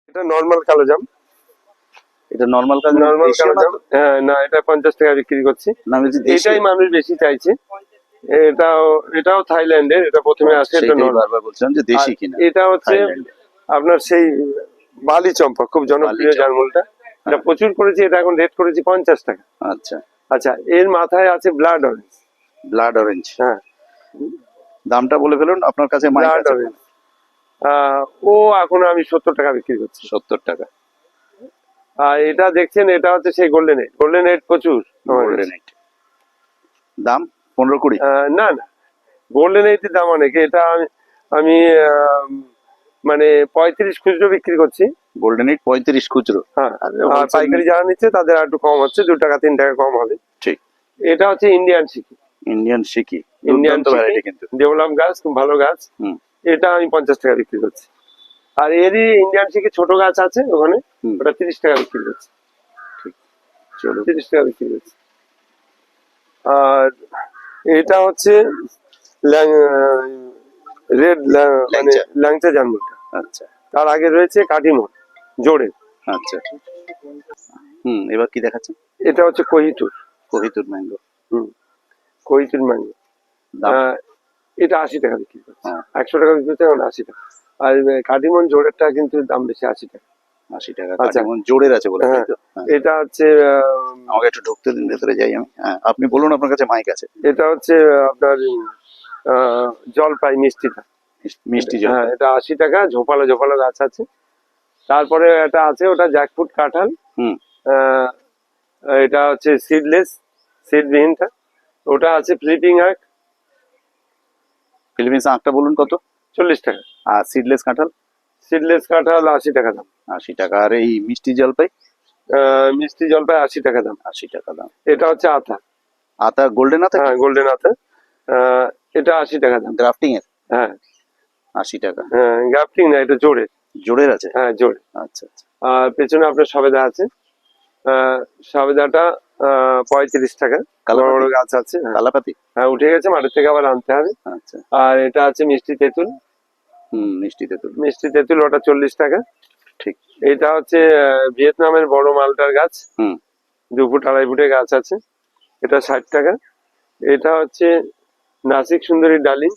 এটা নরমাল কালো জাম। এটা নরমাল কালো নরমাল কালো জাম, হ্যাঁ না এটা 50 টাকা বিক্রি করছি। এটাই মানুষ বেশি চাইছে। এটাও থাইল্যান্ডের, এটা প্রথমে আসে, এটা বারবার বলছিলাম যে দেশি কিনা। এটা হচ্ছে আপনার সেই বালি চম্পা, খুব জনপ্রিয় জার্মুলটা। এটা প্রচুর করেছি, এটা এখন রেট করেছি 50 টাকা। আচ্ছা আচ্ছা, এর মাথায় আছে ব্লাড অরেঞ্জ। ব্লাড অরেঞ্জ, হ্যাঁ দামটা বলে ফেলুন আপনার কাছে। ব্লাড অরেঞ্জ ও এখন আমি 70 টাকা বিক্রি করছি। 70 টাকা। আর এটা দেখছেন, এটা হচ্ছে সেই গোল্ডেন এইট। গোল্ডেন এইট প্রচুর, গোল্ডেন এইট দাম 15-20? না না, গোল্ডেন এইটের দাম অনেক। এটা আমি মানে 35 খুচরো বিক্রি করছি। গোল্ডেন এইট 35 খুচরো। হ্যাঁ, আর পাইকারি যারা নিচ্ছে তাদের একটু কম হচ্ছে, 2 টাকা 3 টাকা কম হবে। ঠিক। এটা হচ্ছে ইন্ডিয়ান সিকি। ইন্ডিয়ান সিকি, ইন্ডিয়ান ভ্যারাইটি, কিন্তু ডেভেলপ গাছ, খুব ভালো গাছ। এটা আমি 50 টাকা বিক্রি করছি। আর এরই ইন্ডিয়ান সিকি ছোট গাছ আছে ওখানে, ওটা 30 টাকা বিক্রি করছি। ঠিক, চলো 30 টাকা বিক্রি করছি। আর এটা হচ্ছে রেড মানে ল্যাংচা জার্মুলটা। আচ্ছা, তার আগে রয়েছে কাটিমন জোড়ে। আচ্ছা, এবার কি দেখাচ্ছেন? এটা হচ্ছে কোহিতুর। কোহিতুর ম্যাঙ্গো। কোহিতুর ম্যাঙ্গো, এটা 80 টাকা বিক্রি করছে। 100 টাকা বিক্রি করছে, এখন 80 টাকা। আর কাটিমন জোড়েরটা কিন্তু দাম বেশি, 80 টাকা। 80 টাকা কাটিমন জোড়ের আছে বলে। এটা হচ্ছে আমাকে একটু ঢুকতে দিন, ভেতরে যাই আমি। আপনি বলুন, আপনার কাছে মাইক আছে। এটা হচ্ছে আপনার জলপাই মিষ্টিটা, মিষ্টি জল। হ্যাঁ, এটা 80 টাকা। ঝোপালো ঝোপালো গাছ আছে। তারপরে এটা আছে, ওটা জ্যাকফ্রুট কাঁঠাল। এটা হচ্ছে সিডলেস, সিডবিহীনটা। ওটা আছে ফ্লিপিং আঁক। ফিলিপিন্স আঁকটা বলুন কত? 40 টাকা। আর সিডলেস কাঁঠাল? সিডলেস কাঁঠাল 80 টাকা দাম। 80 টাকা। আর এই মিষ্টি জলপাই? মিষ্টি জলপাই 80 টাকা দাম। 80 টাকা দাম। এটা হচ্ছে আতা। আতা গোল্ডেন আতা? হ্যাঁ, গোল্ডেন আতা। এটা 80 টাকা দাম। গ্রাফটিং এর? হ্যাঁ, 80 টাকা। হ্যাঁ, গ্রাফটিং না, এটা জোড়ের। জোড়ের আছে? হ্যাঁ, জোড়ের। আচ্ছা আচ্ছা। আর পেছনে আপনার সবেদা আছে। সবেদাটা 35 টাকা। বড় বড় গাছ আছে। কালাপাতি? হ্যাঁ, উঠে গেছে, মাঠের থেকে আবার আনতে হবে। আচ্ছা। আর এটা আছে মিষ্টি তেঁতুল। মিষ্টি তেঁতুল। মিষ্টি তেঁতুল, ওটা 40 টাকা। ঠিক। এটা হচ্ছে ভিয়েতনামের বড় মালটার গাছ। 2 ফুট 2.5 ফুটের গাছ আছে। এটা 60 টাকা। এটা হচ্ছে নাসিক সুন্দরী ডালিম।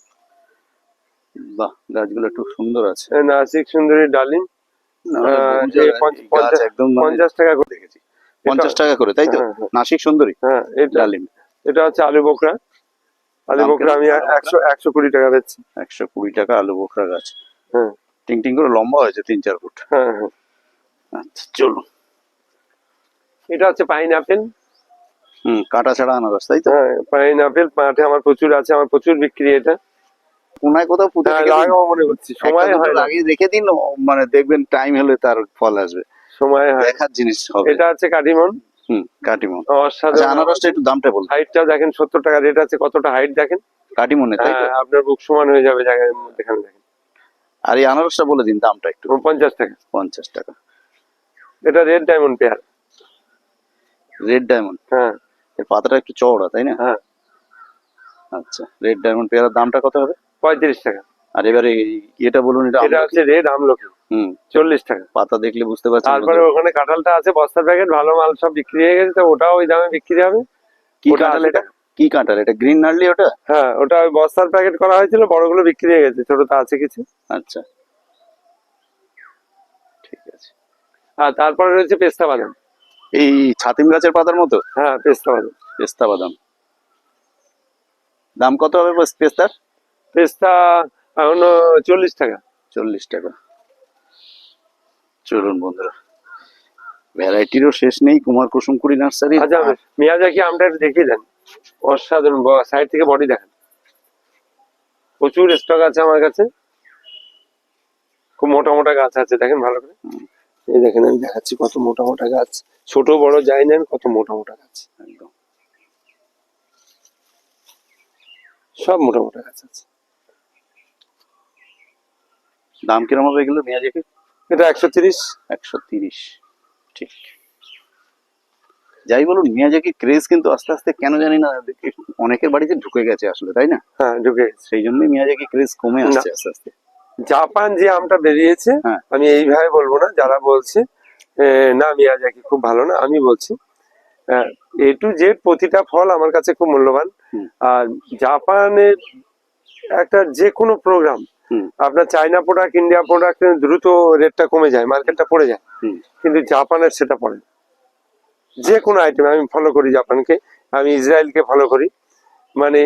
বাহ, গাছগুলো খুব সুন্দর আছে। নাসিক সুন্দরী ডালিম 50 টাকা করে দেখেছি। 50 টাকা করে, তাই তো? নাসিক সুন্দরী, হ্যাঁ, ডালিম। এটা হচ্ছে আলু বোখরা। আলু বোখরা আমি 120 টাকা বেচছি। 120 টাকা আলু বোখরা গাছ। হ্যাঁ, টিং টিং করে লম্বা হয়েছে, 3-4 ফুট। হ্যাঁ হ্যাঁ। আচ্ছা, চলো। এটা হচ্ছে পাইনাপেল। কাঁটা ছাড়া আনারস, তাই তো? হ্যাঁ, পাইনাপেল মাঠে আমার প্রচুর আছে, আমার প্রচুর বিক্রি। এটা কোনায় কোথাও পুঁতে লাগাবো মনে করছি, সময় হয় না। লাগিয়ে রেখে দিন, মানে দেখবেন টাইম হলে তার ফল আসবে। সময় হয়, দেখার জিনিস হবে। এটা আছে কাটিমন। কাটিমন। অসাধারণ। আনারসটা একটু দামটা বলুন। হাইটটা দেখেন, 70 টাকা রেট আছে। কতটা হাইট দেখেন কাটিমনে, তাই তো? আপনার বুক সমান হয়ে যাবে জায়গায় মধ্যে, দেখেন। আর এই আনারসটা বলে দিন দামটা একটু। 50 টাকা। 50 টাকা। এটা red diamond pair. Red diamond? হ্যাঁ, এর পাতাটা একটু চওড়া, তাই না? হ্যাঁ। আচ্ছা, রেড ডায়মন্ড পেয়ারের দামটা কত হবে? 35 টাকা। আর এবারে এটা বলুন। এটা হচ্ছে রেড আমলকি। 40 টাকা। পাতা দেখলে বুঝতে পারছেন। তারপরে ওখানে কাঁঠালটা আছে, বস্তার প্যাকেট, ভালো মাল সব বিক্রি হয়ে গেছে, তো ওটাও ওই দামে বিক্রি হবে। কি কাঁঠাল এটা? কি কাঁঠাল এটা? গ্রিন নার্লি ওটা? হ্যাঁ, ওটা ওই বস্তার প্যাকেট করা হয়েছিল, বড়গুলো বিক্রি হয়ে গেছে, ছোটটা আছে কিছু। আচ্ছা, ঠিক আছে। আর তারপরে রয়েছে পেস্তা বাদাম। এই ছাতিম গাছের পাতার মতো? হ্যাঁ, পেস্তা বাদাম। পেস্তা বাদাম দাম কত হবে পেস্তার? পেস্তা এখন 40 টাকা। 40 টাকা। চলুন বন্ধুরা, ভ্যারাইটিরও শেষ নেই কুমার কুসুমকুড়ি নার্সারি। আচ্ছা, মিয়াজাকি আমটা একটু দেখিয়ে দেন। অসাধারণ, সাইড থেকে বডি দেখেন। প্রচুর স্টক আছে আমার কাছে। খুব মোটা মোটা গাছ আছে, দেখেন ভালো করে। এই দেখেন, আমি দেখাচ্ছি কত মোটা মোটা গাছ। ছোট বড় যাই নেন, কত মোটা মোটা গাছ। একদম সব মোটা মোটা গাছ আছে। দাম কিরকম হবে এগুলো মিয়াজাকি? এটা 130। 130, ঠিক। যাই বলুন, মিয়াজাকি ক্রেজ কিন্তু আস্তে আস্তে কেন জানি না অনেকের বাড়িতে ঢুকে গেছে আসলে, তাই না? হ্যাঁ, ঢুকে গেছে। সেই জন্যই মিয়াজাকি ক্রেজ কমে আসছে আস্তে আস্তে। জাপান যে আমটা বেরিয়েছে, হ্যাঁ। আমি এইভাবে বলবো না, যারা বলছে না মিয়াজাকি খুব ভালো না, আমি বলছি এ টু জেড প্রতিটা ফল আমার কাছে খুব মূল্যবান। হুম। আর জাপানের একটা যে কোনো প্রোগ্রাম, হুম। আপনার চায়না প্রোডাক্ট ইন্ডিয়া প্রোডাক্ট দ্রুত রেটটা কমে যায়, মার্কেটটা পড়ে যায়, হুম। কিন্তু জাপানের সেটা পড়ে না। যে কোনো আইটেম আমি ফলো করি জাপানকে, আমি ইসরায়েলকে ফলো করি, মানে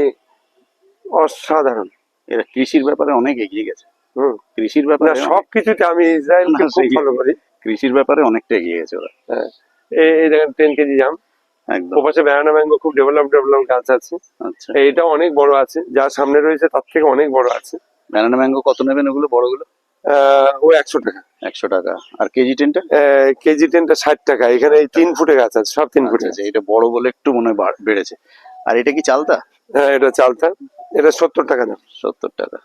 অসাধারণ। এরা কৃষির ব্যাপারে অনেক এগিয়ে গেছে। হুম। কৃষির না ব্যাপারে সবকিছুতে আমি ইসরায়েলকে না, খুব সেই- ফলো করি। কৃষির ব্যাপারে অনেকটা এগিয়ে গেছে ওরা। হ্যাঁ, এই দেখেন 10 কেজি জাম, একদম। ওপাশে ব্যানানা ম্যাঙ্গো খুব ডেভেলপ গাছ আছে, আচ্ছা, এইটা অনেক বড় আছে, যা সামনে রয়েছে তার থেকে অনেক বড় আছে। ব্যানানা ম্যাঙ্গো কত নেবেন ওগুলো বড়গুলো? ও 100 টাকা। 100 টাকা। আর কেজি 10টা? কেজি 10টা 60 টাকা। এখানে এই 3 ফুটে গাছ আছে, সব 3 ফুটে। আচ্ছা, এটা বড় বলে একটু মনে হয় বেড়েছে। আর এটা কি চালতা? হ্যাঁ, এটা চালতা, এটা 70 টাকা দাম। 70 টাকা।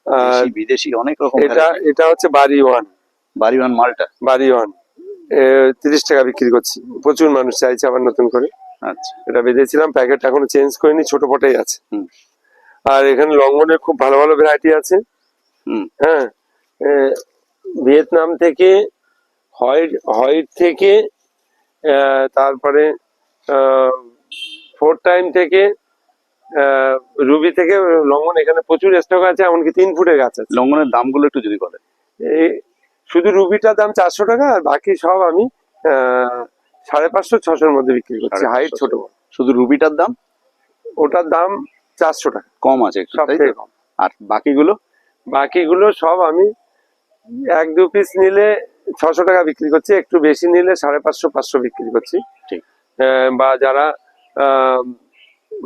আর দেশি বিদেশি অনেক রকম এটা variety। এটা হচ্ছে বাড়ি ওয়ান, বাড়িওয়ান মালটা। বাড়ি ওয়ান 30 টাকা বিক্রি করছি, প্রচুর মানুষ চাইছে আবার নতুন করে। আচ্ছা। এটা বেঁধেছিলাম, প্যাকেট এখনো চেঞ্জ করিনি, ছোট পটেই আছে। হুম। আর এখানে লঙ্ঘনের খুব ভালো ভালো ভ্যারাইটি আছে। হুম। হ্যাঁ, ভিয়েতনাম থেকে, হোয়াইট হোয়াইট থেকে, তারপরে ফোর টাইম থেকে, রুবি থেকে, লঙ্ঘন এখানে প্রচুর স্টক আছে, এমনকি 3 ফুটের গাছ আছে। লঙ্ঘনের দামগুলো একটু যদি বলেন। এই শুধু রুবিটার দাম 400 টাকা, আর বাকি সব আমি 550-600-র মধ্যে বিক্রি করছি, হাইট ছোট বড়। শুধু রুবিটার দাম ওটার দাম 400 টাকা, কম আছে একটু, সব তাই থেকে তো? কম। আর বাকিগুলো? বাকিগুলো সব আমি 1-2 পিস নিলে 600 টাকা বিক্রি করছি, একটু বেশি নিলে 550-500 বিক্রি করছি। ঠিক। বা যারা আহ,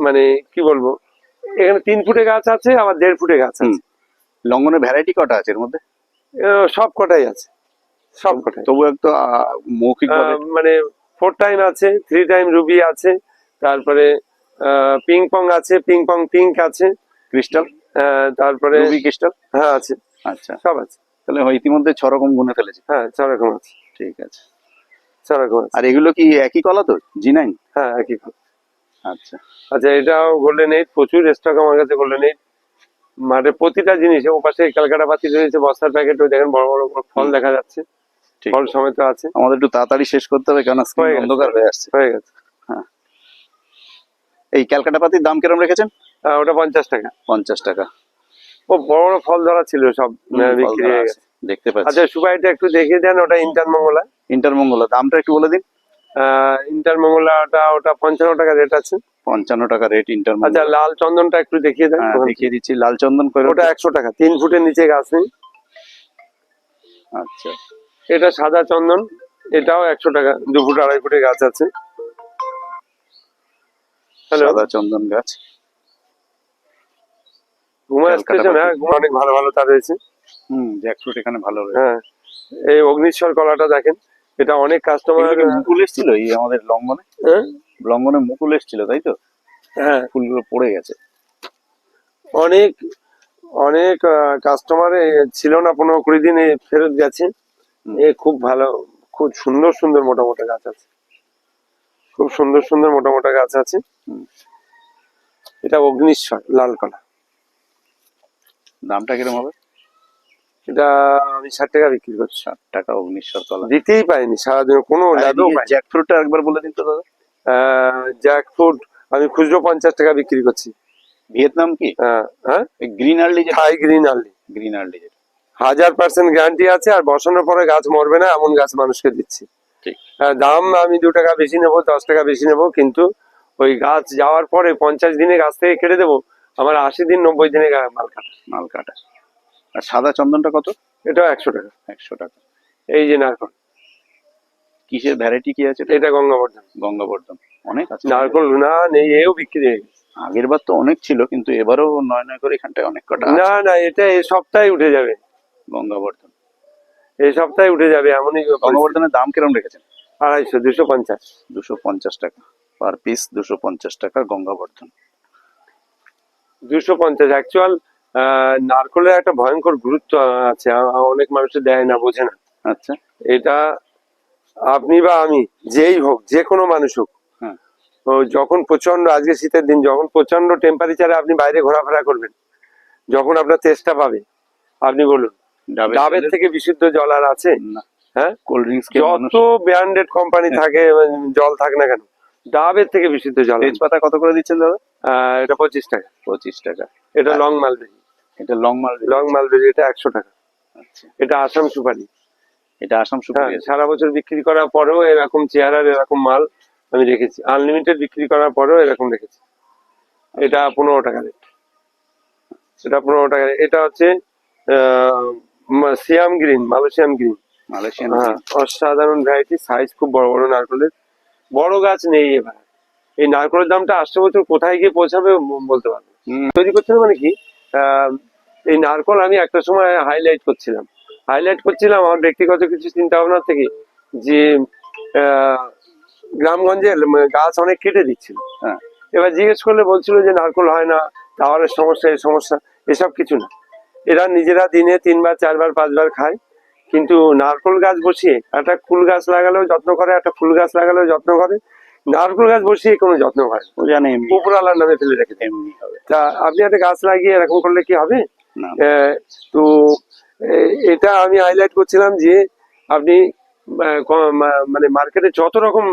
মানে কি বলবো, এখানে 3 ফুটে গাছ আছে, আবার 1.5 ফুটে গাছ হুম। আছে। লঙ্ঘনের ভ্যারাইটি কটা আছে এর মধ্যে? সব কটাই আছে, সব কটাই। তবু একটু মৌখিক ভাবে। মানে 4 টাইম আছে, 3 টাইম রুবি আছে, তারপরে পিং পং আছে, পিং পং পিঙ্ক আছে, ক্রিস্টাল, তারপরে রুবি ক্রিস্টাল। হ্যাঁ আছে, আচ্ছা, সব আছে। তাহলে ইতিমধ্যে 6 রকম গুনে ফেলেছি। হ্যাঁ 4 রকম আছে, ঠিক আছে। 4 রকম আছে। আর এগুলো কি একই কলা তো, G9? হ্যাঁ একই কথা। আচ্ছা। আচ্ছা, এটাও গোল্ডেন এইট, প্রচুর স্টক আমার কাছে গোল্ডেন এইট। মানে প্রতিটা জিনিস, ও পাশে ক্যালকাটা পাতি রয়েছে, বস্তার প্যাকেট, ওই দেখেন বড় বড় ফল দেখা যাচ্ছে, ঠিক। ফল সমেত আছে। আমাদের একটু তাড়াতাড়ি শেষ করতে হবে, কারণ হয়ে স্ক্রিন গেছে। অন্ধকার হয়ে আসছে। হয়ে গেছে। এই ক্যালকাটা পাতির দাম কিরকম রেখেছেন? ওটা 50 টাকা। 50 টাকা। ও বড় বড় ফল ধরা ছিল, সব ফল বিক্রি ধরা হয়ে আছে, গেছে। দেখতে পাচ্ছি। আচ্ছা, সুপারিটা একটু দেখিয়ে দেন, ওটা ইন্টারমঙ্গলা। ইন্টারমঙ্গলা দামটা একটু বলে দিন। ইন্টারমঙ্গলাটা ওটা 55 টাকা রেট আছে। 55 টাকা রেট আচ্ছা, ইন্টারমঙ্গলা। লাল চন্দনটা একটু দেখিয়ে দেন। হ্যাঁ, দেখিয়ে দিচ্ছি। লাল চন্দন করে ওটা 100 টাকা, 3 ফুটের নিচে গাছ নেই। আচ্ছা। এটা সাদা চন্দন, এটাও 100 টাকা, 2 ফুট 2.5 ফুটের গাছ আছে। হ্যালো, সাদা চন্দন গাছ। ঘুমা ক্যালকাটা স্টেশন, পাতি। হ্যাঁ ঘুমা অনেক ভালো ভালো তার রয়েছে। জ্যাকফ্রুট এখানে ভালো রয়েছে। হ্যাঁ, এই অগ্নিশ্বর কলাটা দেখেন, এটা অনেক কাস্টমার। এগুলো কি মুকুল এসেছিল এই আমাদের লঙ্ঘনে? লঙ্ঘনে মুকুল এসেছিল, তাই তো? হ্যাঁ, ফুলগুলো পড়ে গেছে। অনেক অনেক কাস্টমার ছিল না, 15-20 দিন ফেরত গেছে। এ খুব ভালো, খুব সুন্দর সুন্দর মোটা মোটা গাছ আছে, খুব সুন্দর সুন্দর মোটা মোটা গাছ আছে। হুম। এটা অগ্নিশ্বর লাল কলা। দামটা কিরকম হবে? এটা আমি 60 টাকা বিক্রি করছি। 60 টাকা অগ্নিশ্বর কলা। দিতেই পাইনি সারাদিন, কোনো লাভও পাইনি। জ্যাকফ্রুটটা একবার বলে দিন তো দাদা। জ্যাকফ্রুট আমি খুচরো 50 টাকা বিক্রি করছি। ভিয়েতনাম কি? হ্যাঁ, green early? Thai green early. Green early 1000% guarantee আছে, আর বসানোর পরে গাছ মরবে না, এমন গাছ মানুষকে দিচ্ছি। ঠিক। দাম আমি 2 টাকা বেশি নেবো, 10 টাকা বেশি নেবো, কিন্তু ওই গাছ যাওয়ার পরে 50 দিনে গাছ থেকে কেটে দেবো, আমার 80 দিন 90 দিনে মাল কাটা। মাল কাটা। আর সাদা চন্দনটা কত? এটাও 100 টাকা। 100 টাকা। এই যে নারকল, কিসের ভ্যারাইটি কি আছে? এটা গঙ্গাবর্ধন। গঙ্গাবর্ধন অনেক আছে। নারকল না নেই, এও বিক্রি হয়ে গেছে। আগের বার তো অনেক ছিল, কিন্তু এবারও নয় নয় করে এখানটায় অনেক কটা আছে। না না, এটা এই সপ্তাহে উঠে যাবে, গঙ্গাবর্ধন এই সপ্তাহে উঠে যাবে, এমনই। গঙ্গাবর্ধনের দাম কিরকম রেখেছেন? 250, 250। 250 টাকা পার পিস। 250 টাকা গঙ্গাবর্ধন। 250 অ্যাকচুয়াল। নারকলের একটা ভয়ঙ্কর গুরুত্ব আছে, অনেক মানুষের দেয় না, বোঝে না। আচ্ছা। এটা আপনি বা আমি, যেই হোক, যে কোনো মানুষ হোক, হ্যাঁ। যখন প্রচন্ড, আজকে শীতের দিন, যখন প্রচন্ড টেম্পারেচারে আপনি বাইরে ঘোরাফেরা করবেন, যখন আপনার তেষ্টা পাবে, আপনি বলুন, ডাবের থেকে বিশুদ্ধ জল আর আছে? হ্যাঁ, কোল্ড ড্রিঙ্কস যত ব্র্যান্ডেড কোম্পানি থাকে জল থাক না কেন, ডাবের থেকে বিশুদ্ধ জল। তেজপাতা কত করে দিচ্ছেন দাদা? এটা 25 টাকা। 25 টাকা। এটা লং মালবেরি। এটা লং মালবেরি। লং মালবেরি এটা 100 টাকা। আচ্ছা, এটা আসাম সুপারি। এটা আসাম সুপারি। সারা বছর বিক্রি করার পরেও এরকম চেহারার এরকম মাল আমি রেখেছি, আনলিমিটেড বিক্রি করার পরেও এরকম রেখেছি। এটা 15 টাকা রেট। এটা 15 টাকা। এটা হচ্ছে সিয়াম গ্রিন, মালয়েশিয়ান গ্রিন। মালয়েশিয়ান। অসাধারণ ভ্যারাইটি, সাইজ খুব বড় বড় নারকেলের। বড় গাছ নেই এবার। এই নারকেলের দামটা আসছে বছর কোথায় গিয়ে পৌঁছাবে বলতে পারবো। তৈরি করতে হবে মানে কি, এই নারকেল আমি একটা সময় হাইলাইট করছিলাম আমার ব্যক্তিগত কিছু চিন্তা ভাবনা থেকে, যে গ্রামগঞ্জে গাছ অনেক কেটে দিচ্ছিল। এবার জিজ্ঞেস করলে বলছিল যে নারকেল হয় না, টাওয়ারের সমস্যা, এই সমস্যা। এসব কিছু না, এরা নিজেরা দিনে 3 বার 4 বার 5 বার খায়। কিন্তু নারকেল গাছ বসিয়ে, একটা ফুল গাছ লাগালেও যত্ন করে, একটা ফুল গাছ লাগালেও যত্ন করে, নারকেল গাছ বসিয়ে কোনো যত্ন হয় ও জানে উপরওয়ালার নামে ফেলে রেখে এমনি হবে। তা আপনি একটা গাছ লাগিয়ে এরকম করলে কি হবে? তো এটা আমি হাইলাইট করছিলাম যে আপনি মানে মার্কেটে যত রকম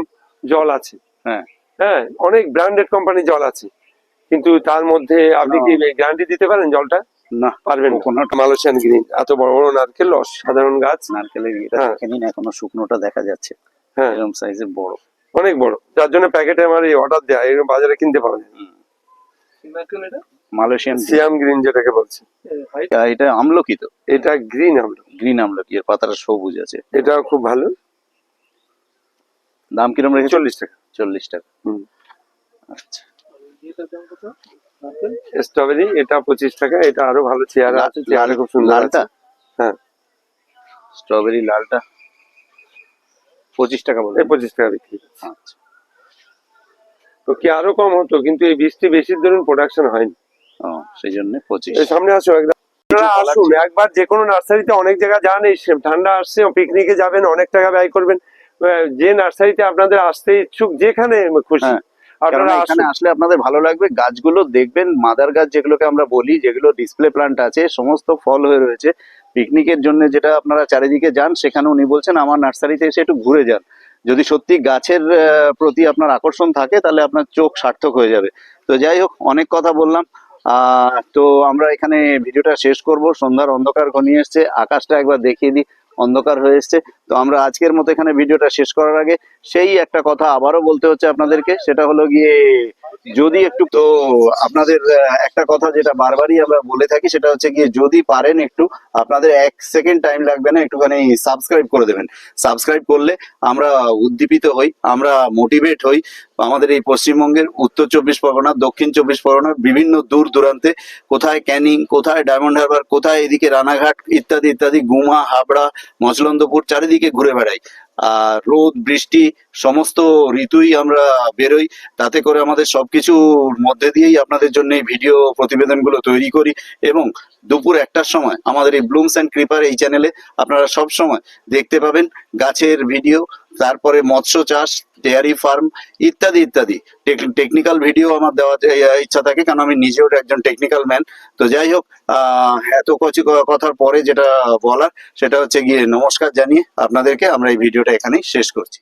জল আছে, হ্যাঁ অনেক ব্র্যান্ডেড কোম্পানি জল আছে, কিন্তু তার মধ্যে আপনি কি গ্যারান্টি দিতে পারেন জলটা? না, পারবেন না। মালয়েশিয়ান গ্রিন, এত বড় বড় নারকেল, অসাধারণ গাছ। নারকেলের এটা দেখেন এখনো শুকনোটা দেখা যাচ্ছে। এরকম সাইজের বড়, অনেক বড়, যার জন্য প্যাকেটে আমার এই অর্ডার দেয়া, এরকম বাজারে কিনতে পাওয়া যায়। মালয়েশিয়ান সিয়াম গ্রিন যেটাকে বলছে। এটা আমলকি তো? এটা গ্রিন আমলকি। গ্রিন আমলকি, এর পাতাটা সবুজ আছে। এটাও খুব ভালো। দাম কিরকম রেখেছে? 40 টাকা। 40 টাকা। আচ্ছা। স্ট্রবেরি এটা 25 টাকা। এটা আরো ভালো চেহারা আছে, চেহারা খুব সুন্দর। লালটা? হ্যাঁ, স্ট্রবেরি লালটা 25 টাকা বলে। 25 টাকা বিক্রি। আচ্ছা, তো কি আরো কম হতো, কিন্তু এই বৃষ্টি বেশি ধরুন প্রোডাকশন হয়নি, সেই জন্য 25। সামনে আসো একদম, আসুন একবার যে কোনো নার্সারিতে। অনেক জায়গা যান, এই ঠান্ডা আসছে, পিকনিকে যাবেন, অনেক টাকা ব্যয় করবেন। যে নার্সারিতে আপনাদের আসতে ইচ্ছুক, যেখানে খুশি আপনারা এখানে আসলে আপনাদের ভালো লাগবে। গাছগুলো দেখবেন, মাদার গাছ যেগুলোকে আমরা বলি, যেগুলো ডিসপ্লে প্লান্ট আছে, সমস্ত ফল হয়ে রয়েছে। পিকনিকের জন্য যেটা আপনারা চারিদিকে যান, সেখানে উনি বলছেন আমার নার্সারিতে এসে একটু ঘুরে যান। যদি সত্যি গাছের প্রতি আপনার আকর্ষণ থাকে, তাহলে আপনার চোখ সার্থক হয়ে যাবে। তো যাই হোক, অনেক কথা বললাম। তো আমরা এখানে ভিডিওটা শেষ করব। সন্ধ্যার অন্ধকার ঘনিয়ে এসছে, আকাশটা একবার দেখিয়ে দিই, অন্ধকার হয়ে এসছে। তো আমরা আজকের মতো এখানে ভিডিওটা শেষ করার আগে সেই একটা কথা আবারও বলতে হচ্ছে আপনাদেরকে, সেটা হলো গিয়ে, যদি একটু, তো আপনাদের একটা কথা যেটা বারবারই আমরা বলে থাকি, সেটা হচ্ছে গিয়ে, যদি পারেন একটু, আপনাদের 1 সেকেন্ড টাইম লাগবে না, একটুখানি সাবস্ক্রাইব করে দেবেন। সাবস্ক্রাইব করলে আমরা উদ্দীপিত হই, আমরা মোটিভেট হই। আমাদের এই পশ্চিমবঙ্গের উত্তর 24 পরগনা, দক্ষিণ 24 পরগনার বিভিন্ন দূর দূরান্তে, কোথায় ক্যানিং, কোথায় ডায়মন্ড হারবার, কোথায় এদিকে রানাঘাট ইত্যাদি ইত্যাদি, গুমা, হাবড়া, মচলন্দপুর, চারিদিকে ঘুরে বেড়াই। আর রোদ বৃষ্টি সমস্ত ঋতুই আমরা বেরোই, তাতে করে আমাদের সবকিছুর মধ্যে দিয়েই আপনাদের জন্য এই ভিডিও প্রতিবেদনগুলো তৈরি করি। এবং দুপুর 1টার সময় আমাদের এই ব্লুমস অ্যান্ড ক্রিপার এই চ্যানেলে আপনারা সব সময় দেখতে পাবেন গাছের ভিডিও, তারপরে মৎস্য চাষ, ডেয়ারি ফার্ম ইত্যাদি ইত্যাদি টেকনিক্যাল ভিডিও আমার দেওয়ার ইচ্ছা থাকে, কারণ আমি নিজেও একজন টেকনিক্যাল ম্যান। তো যাই হোক, এত কিছু কথার পরে যেটা বলার, সেটা হচ্ছে গিয়ে নমস্কার জানিয়ে আপনাদেরকে আমরা এই ভিডিওটা এখানেই শেষ করছি।